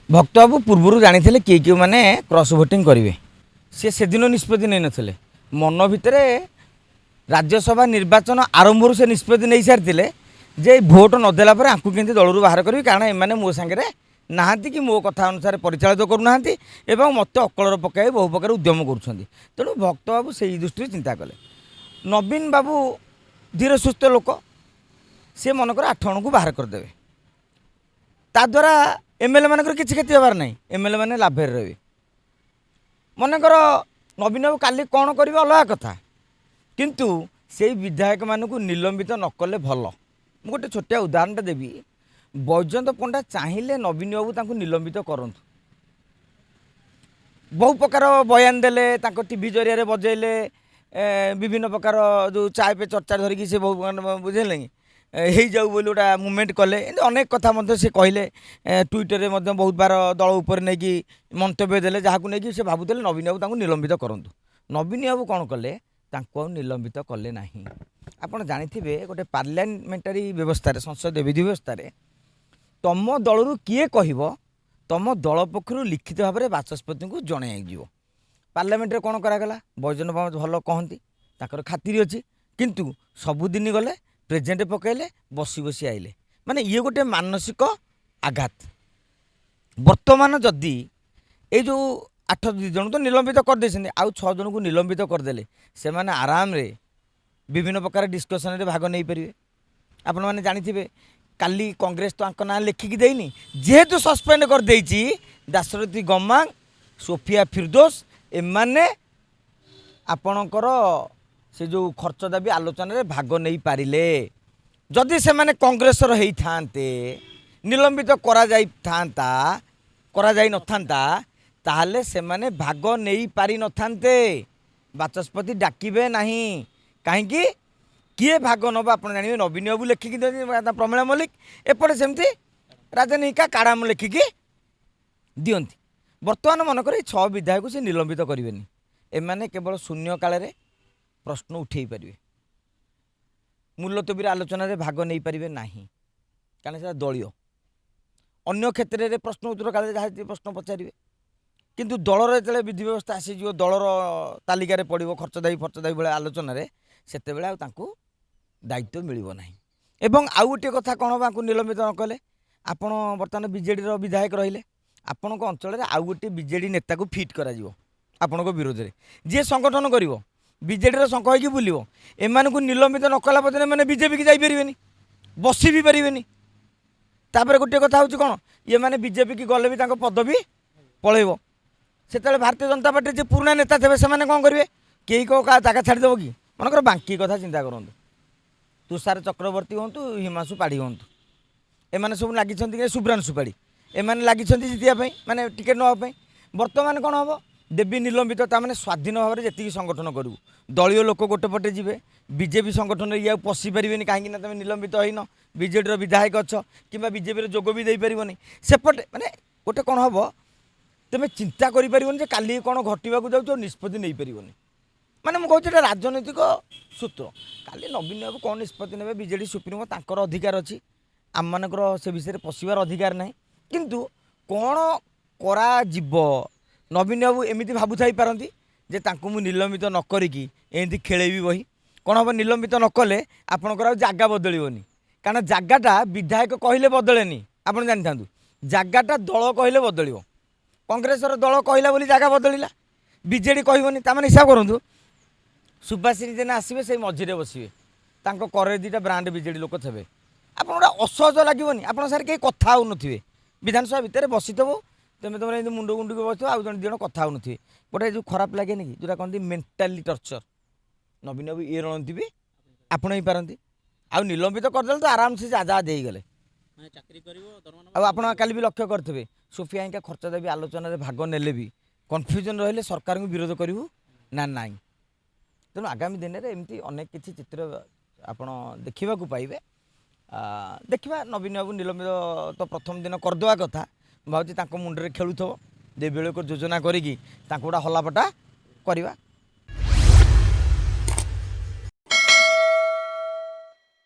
भक्तबाबू पूर्व जानी किए किए मैंने क्रॉस भोटिंग करेंगे सी से दिन निष्पत्ति नहीं नथिले मन भितर राज्यसभा निर्वाचन आरंभ से निष्पत्ति नहीं सारी जे भोट नदेला आपको केमती दलू बाहर करी कारण एमाने मो सांगे नहांती कि मो कथा अनुसार परिचालित करूना मत अकलर पकाई बहु प्रकार उद्यम करुँच तेणु भक्तबाबू से दृष्टि चिंता कले नवीन बाबू धीरे सुस्थ लोक सी मनकर 8 जन को बाहर करदे ताद्वारा एमएलए मानकर किसी क्षति हबार ना एमएलए मैंने लाभे रहे मनकर नवीन बाबू काली कौन करेंगे अलग कथा किंतु से विधायक मानक निलंबित न कले भल मु गोटे छोटिया उदाहरणटा देवी बैजयंत पंडा चाहिए नवीन बाबू तांको निलंबित करूँ बहु प्रकार बयान देले टीवी जरिया बजेले विभिन्न प्रकार जो चाय पे चर्चा धरिकी से बहु बुझे हो जाऊ बोली गोटा मुवमेंट कले अनेक कथा से कहले ट्विटर में बहुत बार दल उपर नहीं कि मंतव्य देले जहाँ को लेकिन से भावुले नवीन बाबू तांको निलंबित करूँ नवीन बाबू कौन कले तांको निलंबित कले नहीं आपड़ जानी गोटे पार्लियामेंटारी व्यवस्था संसदीय विधि व्यवस्था तुम दलू किए कह तुम दल पक्षर लिखित भाव में बाचस्पति को जन पार्लियामेंट रे कौन करागला बैजयंत बाबू भल कहती खातिर अच्छी किंतु सबुदिन गले प्रेजेंट पकड़े बसी बसी आइले माने ये गोटे मानसिक आघात वर्तमान जदि ये जो 8 जन तो निलंबित करदे आउ 6 जन को निलंबित करदे से माने आराम रे विभिन्न प्रकार डिस्कसन रे भाग नहीं पारे आपण मैंने जानी काली कांग्रेस तो आंक ना लेखिकी देनी जेहेतु सस्पेंड कर देइछि दाशरथी गमांग सोफिया फिरदोस एमाने आपणकर से जो खर्च दाबी आलोचन रे भाग नहीं पारिले जदि से माने कांग्रेस रही थांते निलंबित करा जाई नथांता ताहले से माने भाग नहीं पारि नथांते बाचस्पति डाकिबे नहीं कहीं किए भाग नब आप जानवे नवीन बाबू लेखिकी प्रमिला मल्लिक एपटे सेमती राजनीतिका काड़ाम लेखिकी दियंती वर्तमान मनकर 6 विधायक से निलंबित करेंगे एमाने केवल शून्य काल रे प्रश्न उठे पारे मुलतबी आलोचन रे भाग नहीं पारे ना कारण से दलीय अन्य क्षेत्र में प्रश्न उत्तर काल जहाँ प्रश्न पचारे किंतु दलर जो विधि व्यवस्था आसीज दलर तालिकार पड़ो खर्चदायी भाई आलोचन से दायित्व मिलना ना एवं आउ गोटे कथा कौन हम निलंबित न कले आपण बर्तमान बीजेडी विधायक रहिले आपण अंचल आउ गोटे बीजेडी नेता को फिट करा आपण विरोध में जी संगठन कर बीजेडी शंख होगी बुलो एम को निलंबित न कला पदे मैंने बीजेपी की जापरेनि बसी भी पारे तापर गोटे कथा हूँ कौन ये मैंने बीजेपी की गले भी पदवी पलैब से भारतीय जनता पार्टी जो पुराना नेता थे से कौन करेंगे कई जगह छाड़देव कि मनकर बांकी कथा चिंता करूँ तुषार चक्रवर्ती हूँ हिमांशु पाढ़ी हूँ एम सब लगी शुभ्रांशु पाढ़ी एम लगी जितापी माने टिकेट नापी बर्तमान कौन हम देवी निलंबित ताने स्वाधीन भाव में जी संगठन करूँ दलीय लोक गोटे पटे जी बीजेपी संगठन ये पशि पारे कहीं तुम निलंबित होन बीजेडी विधायक अच्छ कि बीजेपी जोग भी दे पारनि सेपटे माने गोटे कौन हम तुम चिंता कर काली कौन घटवाक जाऊ निष्पत्ति नहीं पारनि माने मुझे कहूँ राजनैतिक सूत्र काली नवीन बाबू कौन निष्पत्ति ने बीजेडी सुप्रीमो तांकर अधिकार अच्छी आम मानकर से विषय पशिबार अधिकार ना किंतु कौन करा नवीन बाबू एमती भावु थी पारती जे तांको मु निलंबित न करिकी एमती खेलेबी बही कौन हम निलंबित न कले आपणकर जगह बदलनी कारण जगटा विधायक कहले बदलेनी आप जानी था जगटा दल कहले बदल कांग्रेस दल कहला बोली जगह बदलला बीजेडी कहबनी ताने हिसाब करूँ सुभाषिनी जेना आसवे से मझे बसवे करे 2टा ब्रांड बीजेडी लोक थे आप गोटे असहज लगभग आप सारे कहीं कथा हो विधानसभा भितर बसी थो तुम तुम मुंड गुंड बस आउ जन दिजन कथा हो गोटे जो खराब लगे कि जोटा कहते मेंटाली टर्चर नवीन बाबू ये रणनीति भी आपण पारती आउ निलंबित करदे तो आराम से जा देगले आप काली भी लक्ष्य करेंगे सोफिया इंका खर्च देवी आलोचन में भाग ने भी कन्फ्यूजन रही सरकार को विरोध करूँ ना ना तेणु आगामी दिन में एमती अनेक किसी चित्र आपण देखा पाइबे देखा नवीन बाबू निलंबित तो प्रथम दिन करदे कथा भाजी मुंडे खेलुव दे बेल योजना करी गोटा हलापटा करवा